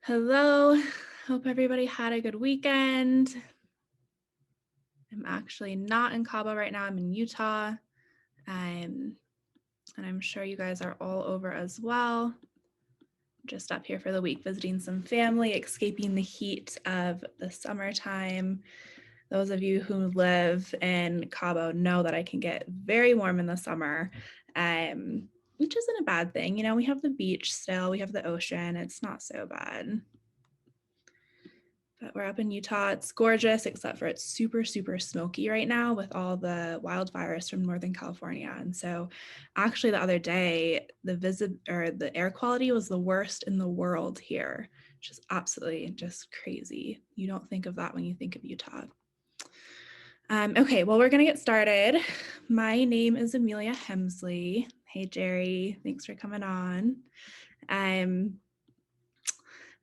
Hello, hope everybody had a good weekend. I'm actually not in Cabo right now, I'm in Utah. Um, and I'm sure you guys are all over as well. Just up here for the week, visiting some family, escaping the heat of the summertime. Those of you who live in Cabo know that I can get very warm in the summer, which isn't a bad thing. You know, we have the beach still, we have the ocean, it's not so bad. But we're up in Utah. It's gorgeous, except for it's super, super smoky right now with all the wildfires from Northern California. And so actually the other day, the air quality was the worst in the world here, which is absolutely just crazy. You don't think of that when you think of Utah. Okay, well, we're gonna get started. My name is Amelia Hemsley. Hey, Jerry, thanks for coming on.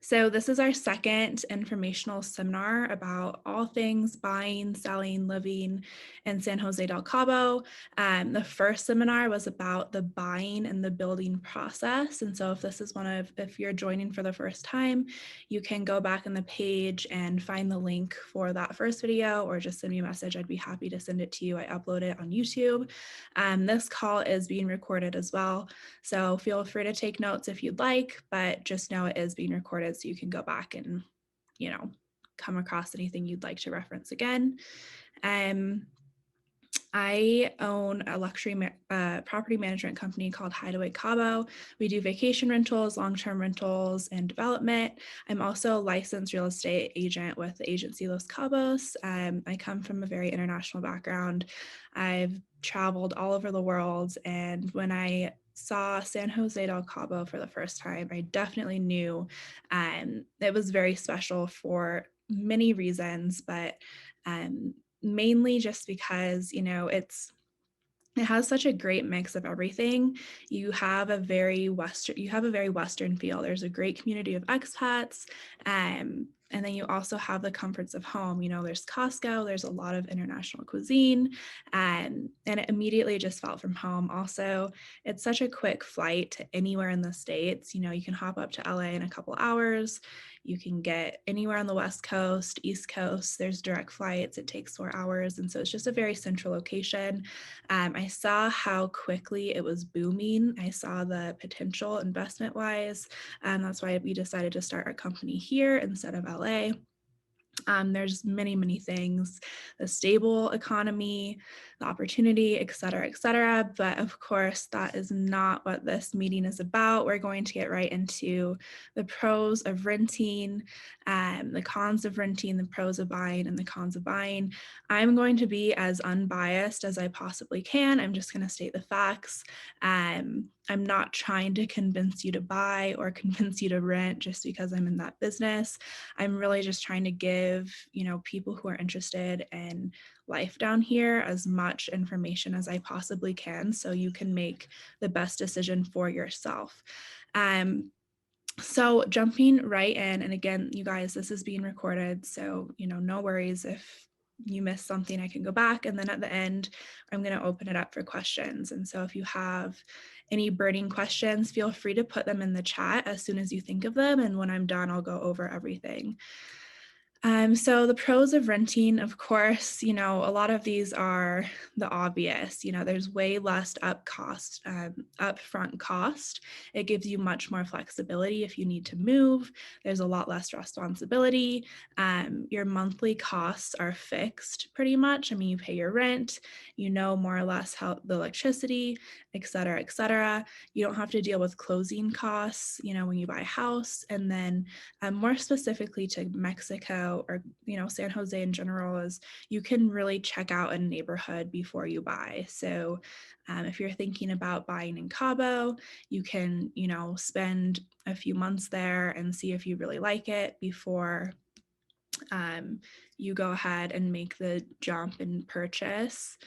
So this is our second informational seminar about all things buying, selling, living in San Jose del Cabo. The first seminar was about the buying and the building process. And so if you're joining for the first time, you can go back in the page and find the link for that first video or just send me a message. I'd be happy to send it to you. I upload it on YouTube. This call is being recorded as well. So feel free to take notes if you'd like, but just know it is being recorded so you can go back and, come across anything you'd like to reference again. I own a luxury property management company called Hideaway Cabo. We do vacation rentals, long-term rentals, and development. I'm also a licensed real estate agent with the agency Los Cabos. I come from a very international background. I've traveled all over the world, and when I saw San Jose del Cabo for the first time, I definitely knew it was very special for many reasons, but mainly just because, it has such a great mix of everything. You have a very Western feel. There's a great community of expats. And then you also have the comforts of home. There's Costco, there's a lot of international cuisine, and it immediately just felt from home. Also, it's such a quick flight to anywhere in the States. You can hop up to LA in a couple hours. You can get anywhere on the West Coast, East Coast. There's direct flights. It takes 4 hours. And so it's just a very central location. I saw how quickly it was booming. I saw the potential investment wise. That's why we decided to start our company here instead of LA. There's many, many things, the stable economy, the opportunity, et cetera, et cetera. But of course, that is not what this meeting is about. We're going to get right into the pros of renting, the cons of renting, the pros of buying, and the cons of buying. I'm going to be as unbiased as I possibly can. I'm just going to state the facts. I'm not trying to convince you to buy or convince you to rent just because I'm in that business. I'm really just trying to give, people who are interested in life down here as much information as I possibly can so you can make the best decision for yourself. So jumping right in, and again, you guys, this is being recorded, so, no worries if you missed something, I can go back. And then at the end, I'm going to open it up for questions. And so if you have any burning questions, feel free to put them in the chat as soon as you think of them. And when I'm done, I'll go over everything. So the pros of renting, of course, a lot of these are the obvious. There's way less upfront cost. It gives you much more flexibility if you need to move. There's a lot less responsibility. Your monthly costs are fixed pretty much. You pay your rent, more or less how the electricity, et cetera, et cetera. You don't have to deal with closing costs, when you buy a house. And then more specifically to Mexico, or San Jose in general, is you can really check out a neighborhood before you buy. So if you're thinking about buying in Cabo, you can spend a few months there and see if you really like it before you go ahead and make the jump and purchase.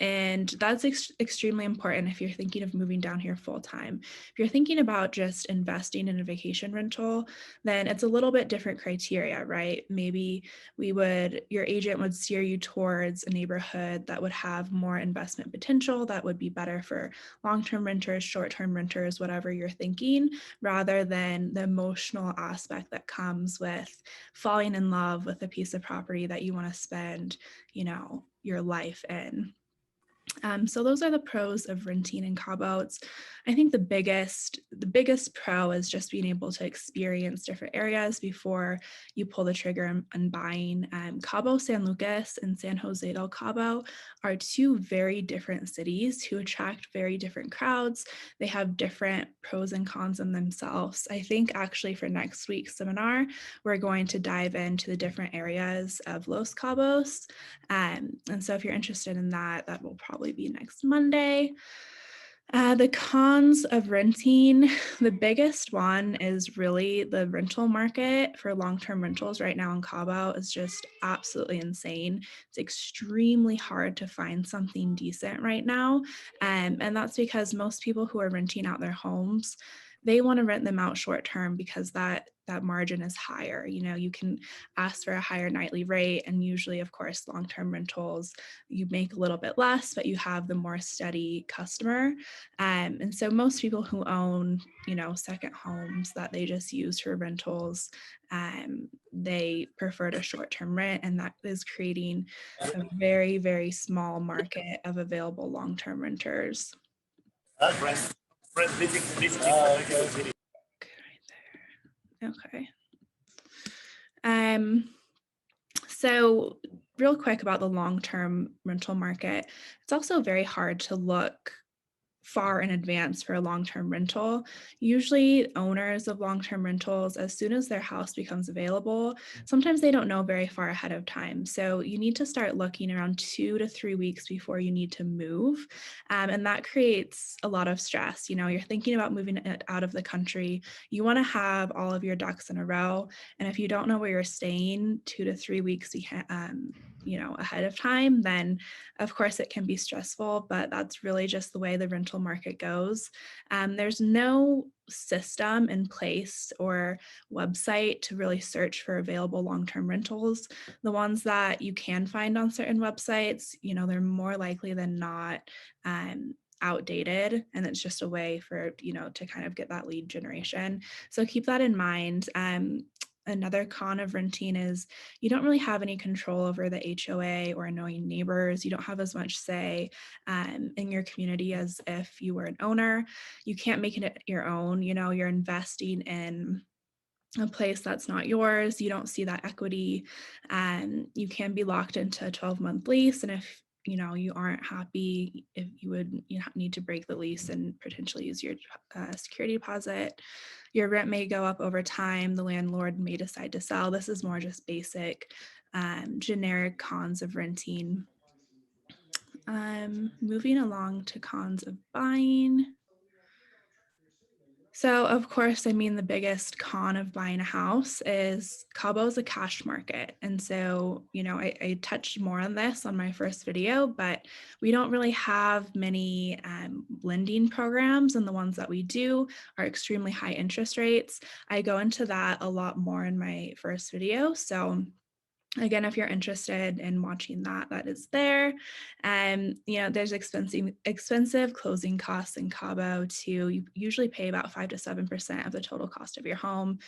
And that's extremely important if you're thinking of moving down here full time. If you're thinking about just investing in a vacation rental, then it's a little bit different criteria, right? Maybe your agent would steer you towards a neighborhood that would have more investment potential, that would be better for long-term renters, short-term renters, whatever you're thinking, rather than the emotional aspect that comes with falling in love with a piece of property that you want to spend, your life in. So those are the pros of renting in Cabo. I think the biggest pro is just being able to experience different areas before you pull the trigger on buying. Cabo San Lucas and San Jose del Cabo are two very different cities who attract very different crowds. They have different pros and cons in themselves. I think actually for next week's seminar, we're going to dive into the different areas of Los Cabos. And so if you're interested in that, that will probably be next Monday. The cons of renting, the biggest one is really the rental market for long-term rentals right now in Cabo is just absolutely insane. It's extremely hard to find something decent right now. And that's because most people who are renting out their homes, they want to rent them out short term because that margin is higher. You can ask for a higher nightly rate, and usually, of course, long-term rentals, you make a little bit less, but you have the more steady customer. And so most people who own, second homes that they just use for rentals, they prefer to short-term rent, and that is creating a very, very small market of available long-term renters. Okay. So real quick about the long-term rental market, it's also very hard to look far in advance for a long-term rental. Usually owners of long-term rentals, as soon as their house becomes available, sometimes they don't know very far ahead of time. So you need to start looking around 2 to 3 weeks before you need to move. And that creates a lot of stress. You're thinking about moving it out of the country. You want to have all of your ducks in a row. And if you don't know where you're staying 2 to 3 weeks ahead of time, then of course it can be stressful, but that's really just the way the rental market goes. There's no system in place or website to really search for available long-term rentals. The ones that you can find on certain websites, they're more likely than not outdated, and it's just a way for to kind of get that lead generation. So keep that in mind. Another con of renting is you don't really have any control over the HOA or annoying neighbors. You don't have as much say in your community as if you were an owner. You can't make it your own. You're investing in a place that's not yours. You don't see that equity. You can be locked into a 12-month lease. And if you aren't happy, if you would need to break the lease and potentially use your security deposit. Your rent may go up over time. The landlord may decide to sell. This is more just basic, generic cons of renting. Moving along to cons of buying. So, of course, the biggest con of buying a house is Cabo is a cash market. And so, I touched more on this on my first video, but we don't really have many lending programs. And the ones that we do are extremely high interest rates. I go into that a lot more in my first video. So, again, if you're interested in watching that is there. There's expensive closing costs in Cabo too. You usually pay about 5 to 7% of the total cost of your home.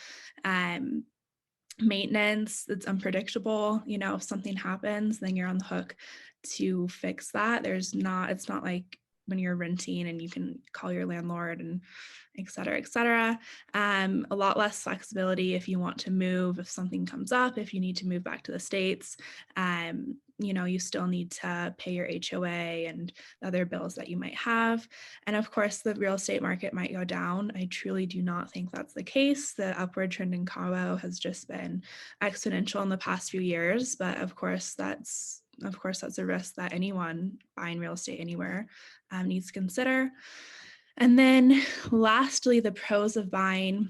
Maintenance, it's unpredictable. If something happens, then you're on the hook to fix that. It's not like when you're renting and you can call your landlord and et cetera, et cetera. A lot less flexibility if you want to move, if something comes up, if you need to move back to the States. You still need to pay your HOA and other bills that you might have. And of course, the real estate market might go down. I truly do not think that's the case. The upward trend in Cabo has just been exponential in the past few years. But of course, that's a risk that anyone buying real estate anywhere needs to consider. And then lastly, the pros of buying.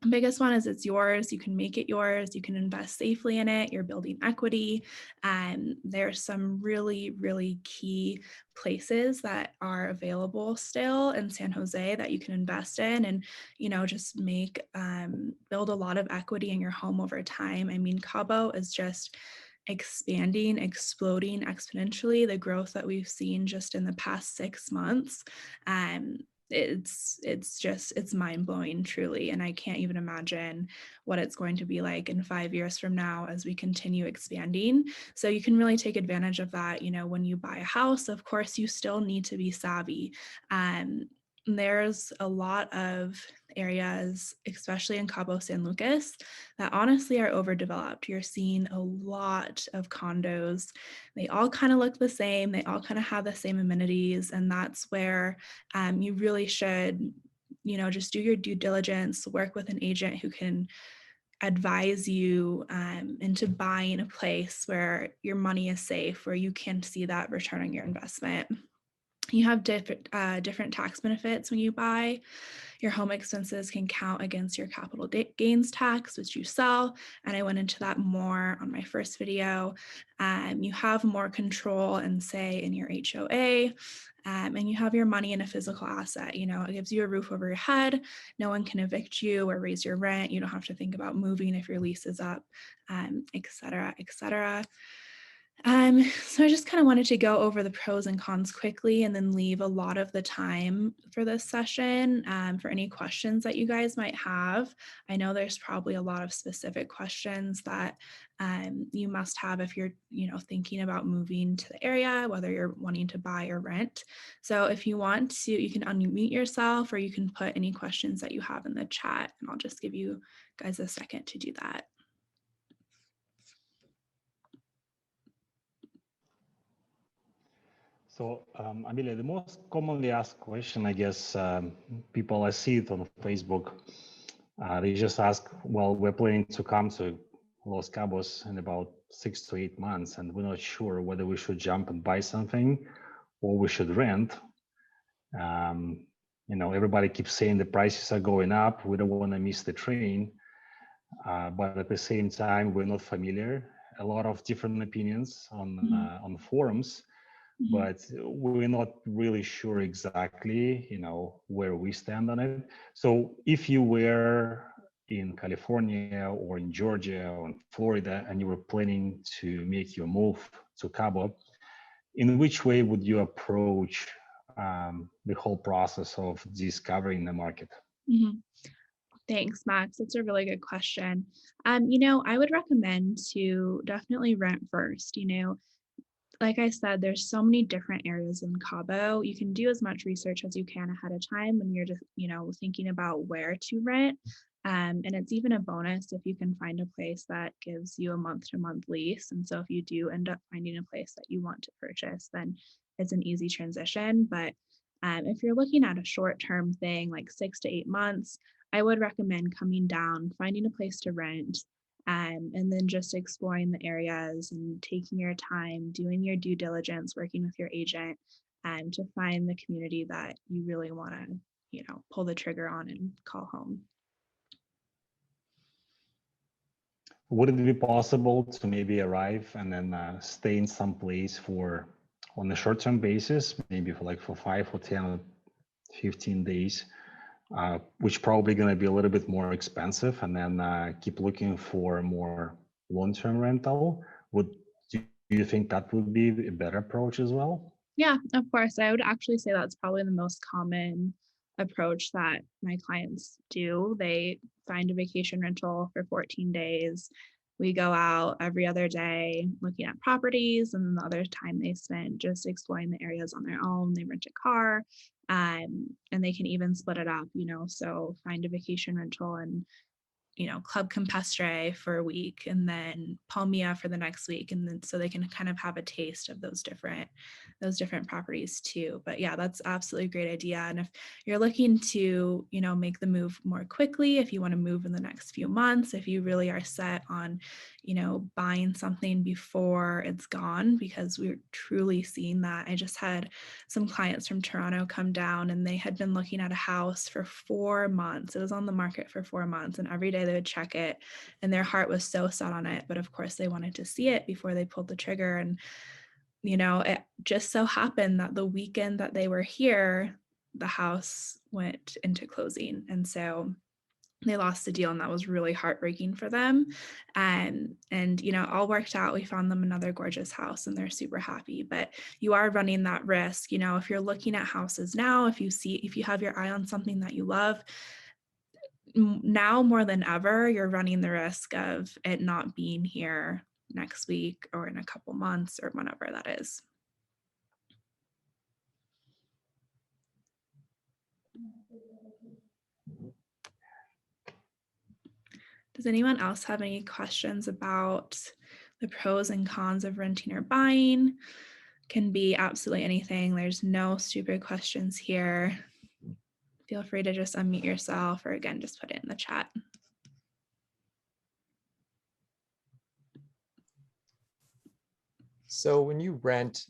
Biggest one is it's yours. You can make it yours. You can invest safely in it. You're building equity. And there's some really, really key places that are available still in San Jose that you can invest in and, just build a lot of equity in your home over time. I mean, Cabo is just expanding, exploding exponentially. The growth that we've seen just in the past 6 months. Um, it's mind-blowing truly, and I can't even imagine what it's going to be like in 5 years from now as we continue expanding. So you can really take advantage of that. When you buy a house, of course you still need to be savvy. There's a lot of areas, especially in Cabo San Lucas, that honestly are overdeveloped. You're seeing a lot of condos. They all kind of look the same. They all kind of have the same amenities, and that's where you really should, just do your due diligence, work with an agent who can advise you into buying a place where your money is safe, where you can see that return on your investment. You have different tax benefits when you buy. Your home expenses can count against your capital gains tax, which you sell. And I went into that more on my first video. You have more control and say in your HOA. And you have your money in a physical asset. It gives you a roof over your head. No one can evict you or raise your rent. You don't have to think about moving if your lease is up, et cetera, et cetera. So I just kind of wanted to go over the pros and cons quickly and then leave a lot of the time for this session for any questions that you guys might have. I know there's probably a lot of specific questions that you must have if you're, thinking about moving to the area, whether you're wanting to buy or rent. So if you want to, you can unmute yourself or you can put any questions that you have in the chat, and I'll just give you guys a second to do that. So, Amelia, the most commonly asked question, I guess, people, I see it on Facebook, they just ask, well, we're planning to come to Los Cabos in about 6 to 8 months, and we're not sure whether we should jump and buy something or we should rent. Everybody keeps saying the prices are going up. We don't want to miss the train. But at the same time, we're not familiar. A lot of different opinions on forums. But we're not really sure exactly, where we stand on it. So if you were in California or in Georgia or in Florida and you were planning to make your move to Cabo, in which way would you approach the whole process of discovering the market? Mm-hmm. Thanks, Max. That's a really good question. I would recommend to definitely rent first. Like I said, there's so many different areas in Cabo. You can do as much research as you can ahead of time when you're just, thinking about where to rent. And it's even a bonus if you can find a place that gives you a month-to-month lease. And so if you do end up finding a place that you want to purchase, then it's an easy transition. But if you're looking at a short-term thing like 6 to 8 months, I would recommend coming down, finding a place to rent, and then just exploring the areas and taking your time, doing your due diligence, working with your agent, to find the community that you really want to, pull the trigger on and call home. Would it be possible to maybe arrive and then stay in some place on a short-term basis, maybe for 5 or 10 or 15 days, which probably going to be a little bit more expensive, and then keep looking for a more long-term rental? Do you think that would be a better approach as well? Yeah, of course. I would actually say that's probably the most common approach that my clients do. They find a vacation rental for 14 days. We go out every other day looking at properties, and the other time they spend just exploring the areas on their own. They rent a car, and they can even split it up, so find a vacation rental and Club Campestre for a week and then Palmia for the next week. And then so they can kind of have a taste of those different properties too. But yeah, that's absolutely a great idea. And if you're looking to, make the move more quickly, if you want to move in the next few months, if you really are set on, buying something before it's gone, because we're truly seeing that. I just had some clients from Toronto come down and they had been looking at a house for 4 months. It was on the market for 4 months, and every day they would check it and their heart was so set on it. But of course they wanted to see it before they pulled the trigger. And, it just so happened that the weekend that they were here, the house went into closing. And so they lost the deal, and that was really heartbreaking for them. And all worked out. We found them another gorgeous house and they're super happy. But you are running that risk, if you're looking at houses now, if you have your eye on something that you love, now more than ever, you're running the risk of it not being here next week or in a couple months or whenever that is. Does anyone else have any questions about the pros and cons of renting or buying? Can be absolutely anything. There's no stupid questions here. Feel free to just unmute yourself, or again, just put it in the chat. So when you rent,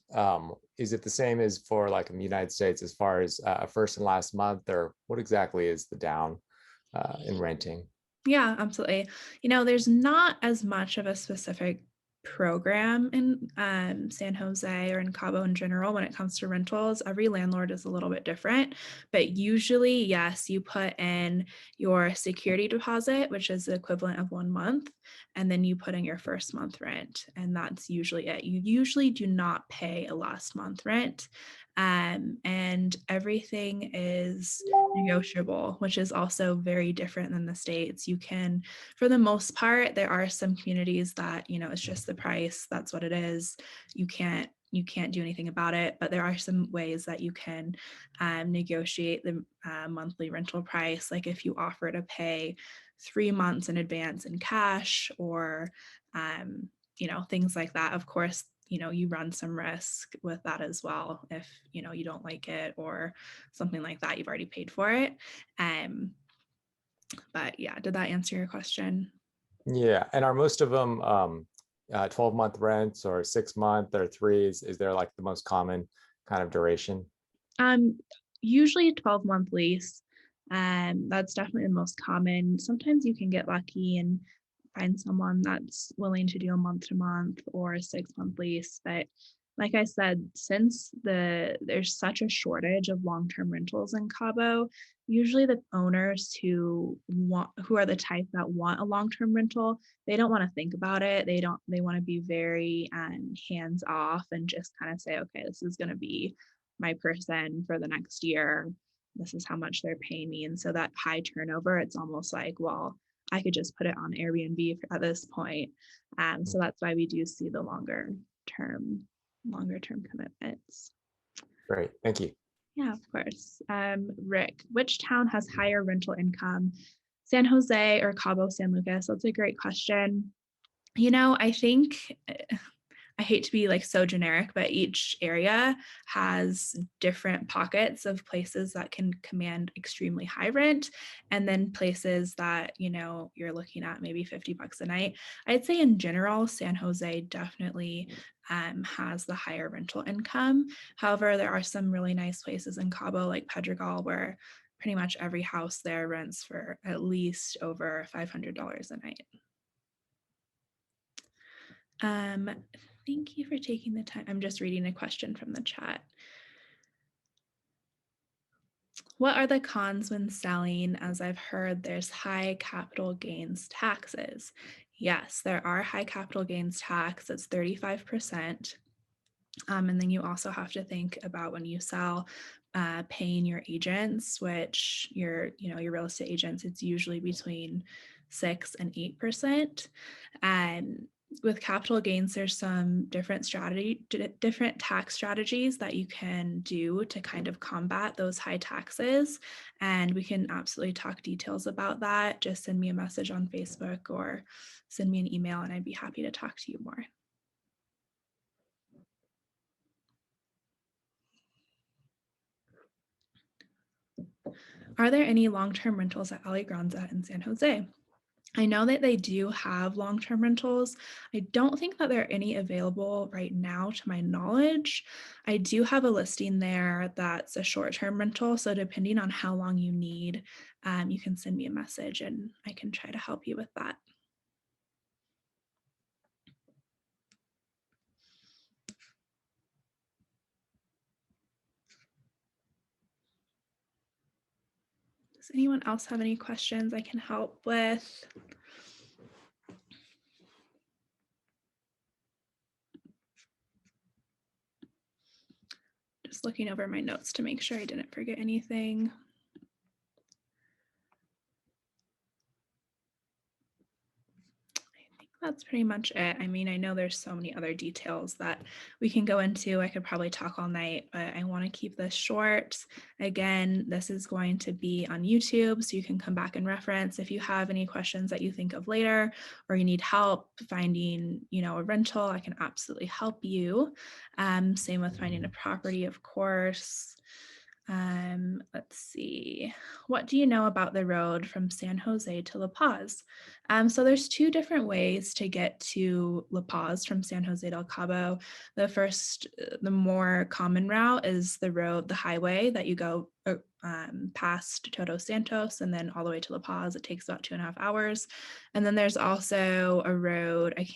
is it the same as for like in the United States as far as a first and last month, or what exactly is the down in renting? Yeah, absolutely. There's not as much of a specific program in San Jose or in Cabo in general when it comes to rentals. Every landlord is a little bit different, but usually, yes, you put in your security deposit, which is the equivalent of 1 month, and then you put in your first month rent, and that's usually it. You usually do not pay a last month rent. And everything is negotiable, which is also very different than the States. You can, for the most part, there are some communities that, it's just the price, that's what it is. You can't do anything about it, but there are some ways that you can negotiate the monthly rental price. Like if you offer to pay 3 months in advance in cash, or things like that. Of course, you run some risk with that as well. If, you don't like it or something like that, you've already paid for it. But yeah, did that answer your question? Yeah, and are most of them 12-month rents or 6-month or 3? Is there like the most common kind of duration? Usually a 12-month lease. That's definitely the most common. Sometimes you can get lucky and find someone that's willing to do a month-to-month or a 6-month lease. But like I said, since there's such a shortage of long-term rentals in Cabo, usually the owners who are the type that want a long-term rental, they don't want to think about it. They want to be very hands off and just kind of say, okay, this is going to be my person for the next year. This is how much they're paying me. And so that high turnover, it's almost like, well, I could just put it on Airbnb at this point. So that's why we do see the longer term commitments. Great, thank you. Yeah, of course. Rick, which town has higher rental income, San Jose or Cabo San Lucas? That's a great question. I think, I hate to be like so generic, but each area has different pockets of places that can command extremely high rent, and then places that, you're looking at maybe $50 a night. I'd say in general, San Jose definitely has the higher rental income. However, there are some really nice places in Cabo, like Pedregal, where pretty much every house there rents for at least over $500 a night. Thank you for taking the time. I'm just reading a question from the chat. What are the cons when selling? As I've heard, there's high capital gains taxes. Yes, there are high capital gains tax. It's 35%. And then you also have to think about when you sell, paying your agents, which your real estate agents, it's usually between 6 and 8%. And with capital gains, there's some different different tax strategies that you can do to kind of combat those high taxes. And we can absolutely talk details about that. Just send me a message on Facebook or send me an email and I'd be happy to talk to you more. Are there any long-term rentals at Alegranza in San Jose? I know that they do have long-term rentals. I don't think that there are any available right now to my knowledge. I do have a listing there that's a short-term rental. So depending on how long you need, you can send me a message and I can try to help you with that. Does anyone else have any questions I can help with? Just looking over my notes to make sure I didn't forget anything. That's pretty much it. I mean, I know there's so many other details that we can go into. I could probably talk all night, but I want to keep this short. Again, this is going to be on YouTube, so you can come back and reference. If you have any questions that you think of later, or you need help finding, a rental, I can absolutely help you. Same with finding a property, of course. Let's see. What do you know about the road from San Jose to La Paz? So there's two different ways to get to La Paz from San Jose del Cabo. The more common route is the highway that you go past Todos Santos and then all the way to La Paz. It takes about 2.5 hours. And then there's also a road, I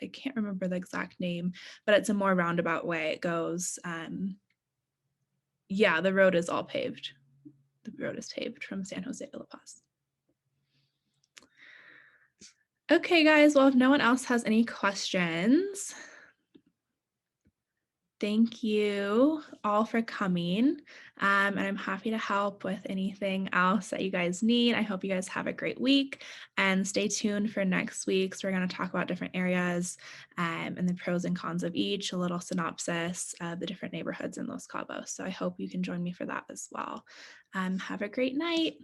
can't remember the exact name, but it's a more roundabout way. It goes, the road is all paved. The road is paved from San Jose to La Paz. Okay, guys, well, if no one else has any questions, thank you all for coming. And I'm happy to help with anything else that you guys need. I hope you guys have a great week and stay tuned for next week. So we're going to talk about different areas and the pros and cons of each, a little synopsis of the different neighborhoods in Los Cabos. So I hope you can join me for that as well. Have a great night.